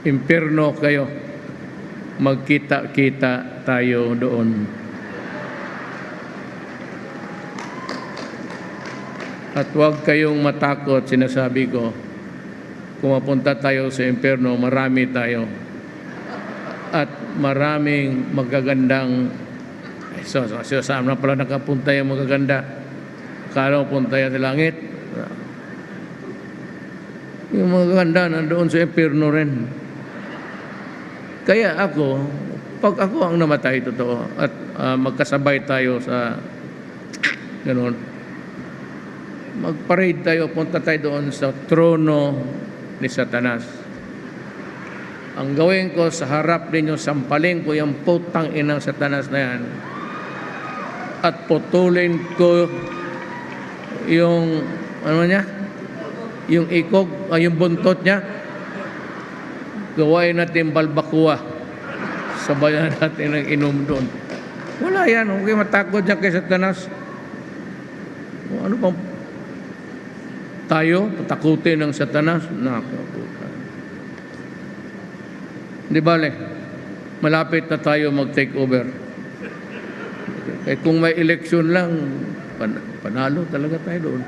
impyerno kayo. Magkita-kita tayo doon. At huwag kayong matakot, sinasabi ko, kung mapunta tayo sa impyerno, marami tayo. At maraming magagandang, saan na pala nakapunta yung magaganda? Akala ko punta yan sa langit. Yung magaganda nandoon sa impyerno rin. Kaya ako, pag ako ang namatay, totoo, at magkasabay tayo sa gano'n, mag-parade tayo, punta tayo doon sa trono ni Satanas. Ang gawin ko sa harap ninyo, sampalin ko yung putang inang Satanas na yan at putulin ko yung yung ikog, yung buntot niya. Gawain natin balbakua. Sabayan natin ng inom doon. Wala yan. Huwag kayo matakot dyan kay Satanas. Ano bang tayo patakutin ng Satanas? Nakaputa. Di bale, malapit na tayo mag-take over. Kaya kung may eleksyon lang, panalo talaga tayo doon.